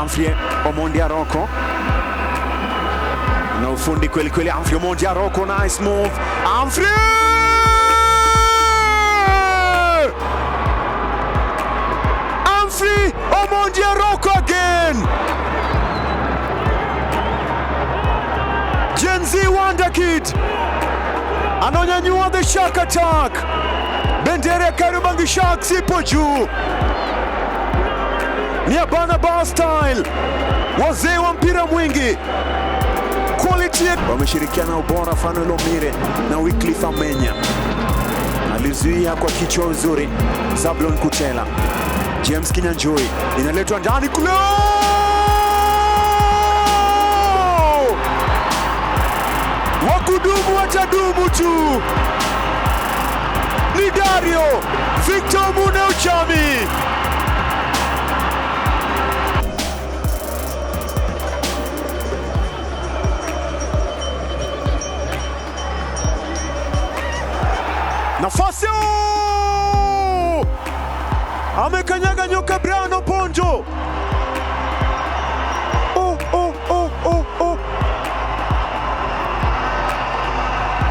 Humphrey Omondi Aroko na ufundi kweli kweli. Humphrey Omondi Aroko, nice move. Humphrey Omondi Aroko again. Gen Z Wonder Kid ananyanyua the Shark Attack. Bendera ya Kariobangi Sharks ipo juu. Ni Barnaba style, wazee wa mpira mwingi. Quality wameshirikiana ubora. Fanuel Omire na Wycliffe Amenya alizuia kwa kichwa uzuri. Zablon Kutela, James Kinyanjui inaletwa ndani kule. Wakudumu watadumu tu. Ni Dario Victor Mune Uchami. Nafasi amekanyaga nyoka Brian Oponjo.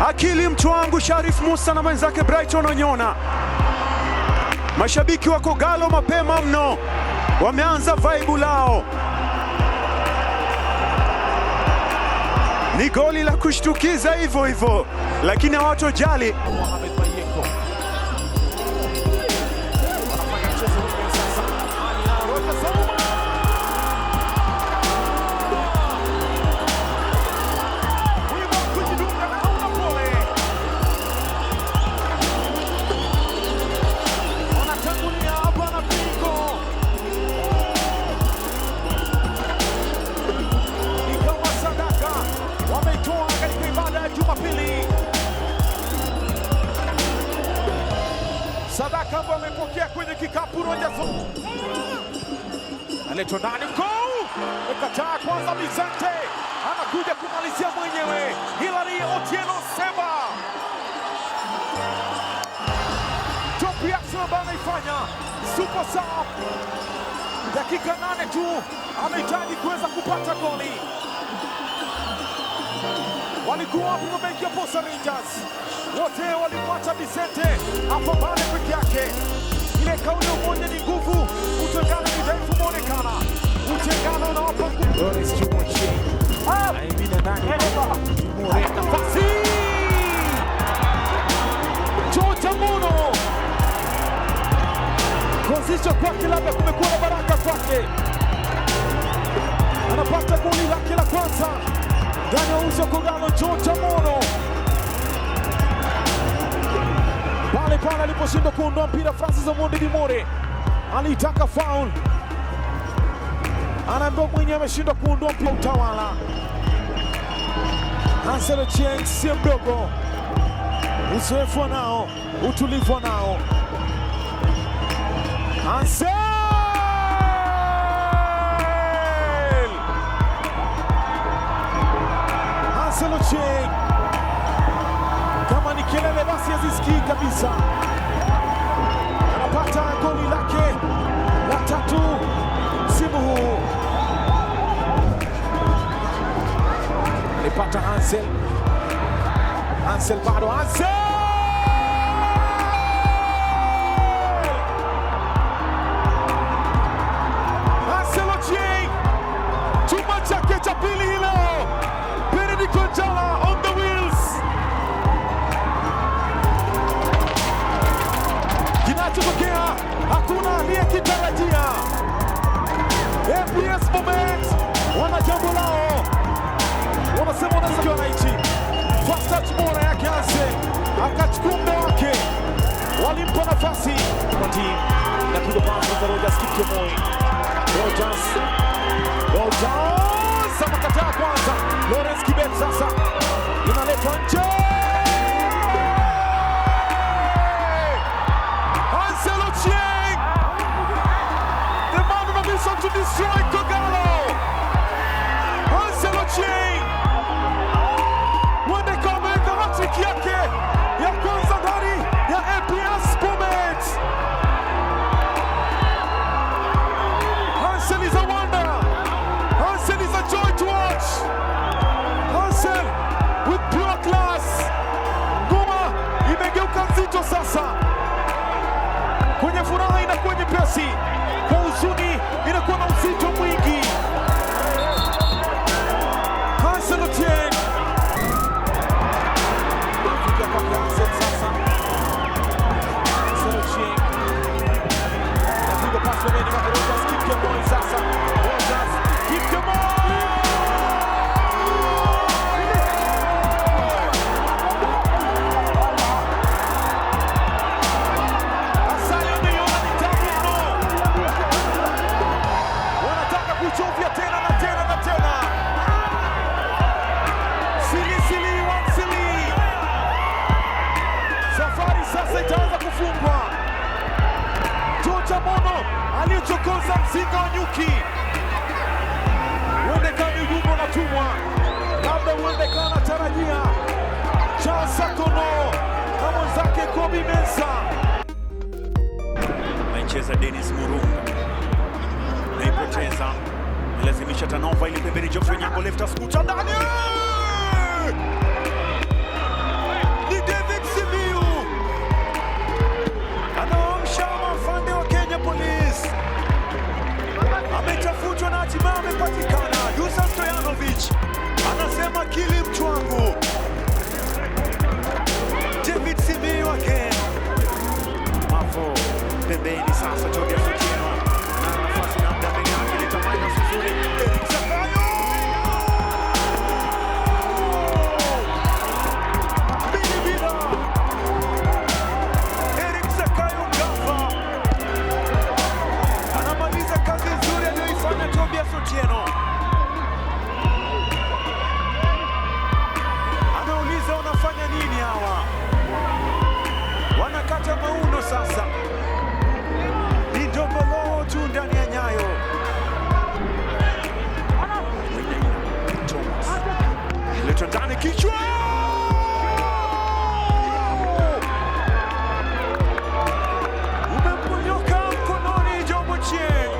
Akili mtu wangu Sharif Musa na mwenzake Brighton Onyona. Mashabiki wako Galo mapema mno, wameanza vibe lao. Ni goli la kushtukiza hivyo hivyo, lakini hawatojali. Sadaka ambaye amepokea kwenye kikapu Roja aletwa ndani goal. Ekataa kwanza Bizante anakuja kumalizia mwenyewe. Hilary Otieno Seba. Top reaction ambayo anaifanya super sub. Dakika 8 tu amehitaji kuweza kupata goli. Walikuwa hapo mabeki ya Posta Rangers, wote walimwacha Bizante apambane peke yake. Ile kauli moja ni nguvu, utengano ni dhaifu muonekana. Utengano unawapa nguvu. Lawrence Chumochi aimina ndani Timore, nafasi George Amuno kuanzisha kwake, labda kumekuwa na baraka kwake. Anapata goli lake la kwanza ndani ya uso Kogalo. George Amuno pale aliposhindwa kuondoa mpira, Francis Omondi Dimore alitaka foul, anaambiwa mwenyewe ameshindwa kuondoa mpira. Utawala Hansel Ochieng si mdogo, uzoefu nao, utulivu nao. Hansel Ochieng, kama ni kelele basi hazisikii kabisa. Anapata goli lake la tatu msimu huu. Alipata Hansel bado Hansel Ochieng, chuma chake cha pili hilo. Benedict Njala on the wheels. Kinachotokea hakuna aliyekitarajia. APS Bomet wana jambo lao, wanasema wanasikia wananchi. First touch bora yake Hansel, akachukua muda wake, walimpa nafasi kwa timu na kuja pasi za Rogers Kipkemoi. Rogers amekataa kwanza. Lawrence Kibet sasa inaletwa nje. Hansel Ochieng, the man on a mission to destroy Kogalo. Hansel Ochieng wende kameka hat-trick yake ya kwanza ndani ya APS Bomet. Hansel is a wonder. Chelsea kwa huzuni inakuwa na uzito mwingi. Hassan Otieno anafikia kwa Gazet sasa. Hassan Otieno anapiga pasi pembeni kwa Rogers Kipkemoi sasa. Rogers Kipkemoi kuchovya tena na tena na tena. Sili Wansili, safari sasa itaanza kufungwa. George Amono aliyochokoza mzinga wa nyuki, uendekani ujumbe unatumwa, labda uendekana tarajia Charles Sakono na mwenzake Kobe Mensah. Anacheza Dennis Murunga, naipoteza lazimisha Tanova ili pembeni. Geoffrey Nyango left skuta ndani, ni David Simiyu anaamsha mafande wa Kenya Police. Ametafutwa na hatimaye amepatikana. Dusan Stojanovic anasema kili mtu wangu. David Simiyu again, Mavo pembeni sasa. Tobias Otieno na nafasi na muda mbele yake, litamani sifuri. Eric Zakayo Bilibila, Eric Zakayo Gafa anamaliza kazi nzuri aliyoifanya Tobias Otieno. Anauliza wanafanya nini hawa? Wanakata mauno sasa. Ni Ndombolo tu ndani ya nyayo. Thomas leto ndani, kichwa umemponyoka mkononi Jomo Ochieng.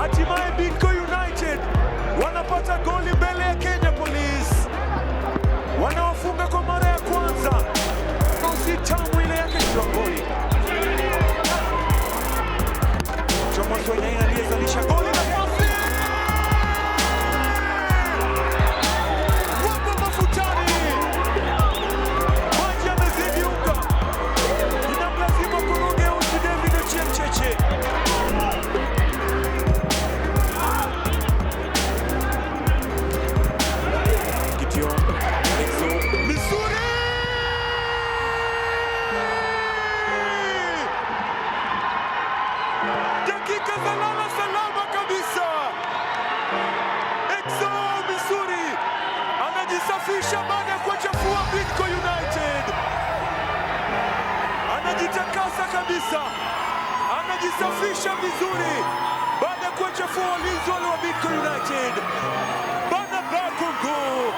Hatimaye Bidco United wanapata goli mbele ya Kenya Police, wanawafunga kwa mara ya kwanza. Kosi tamu ile yake goli. Thomas Wanyaina aliyezalisha goli na pasi. Wapo mafutani, maji yamezidi unga, inamlazimu kuruge usi David Ochieng Cheche. Gideon Exo Misuri, dakika za lala salama kabisa. Exo Misuri anajisafisha baada ya kuchafua Bidco United, anajitakasa kabisa, anajisafisha vizuri baada ya kuchafua walinzi wale wa Bidco United. Bana Bakongo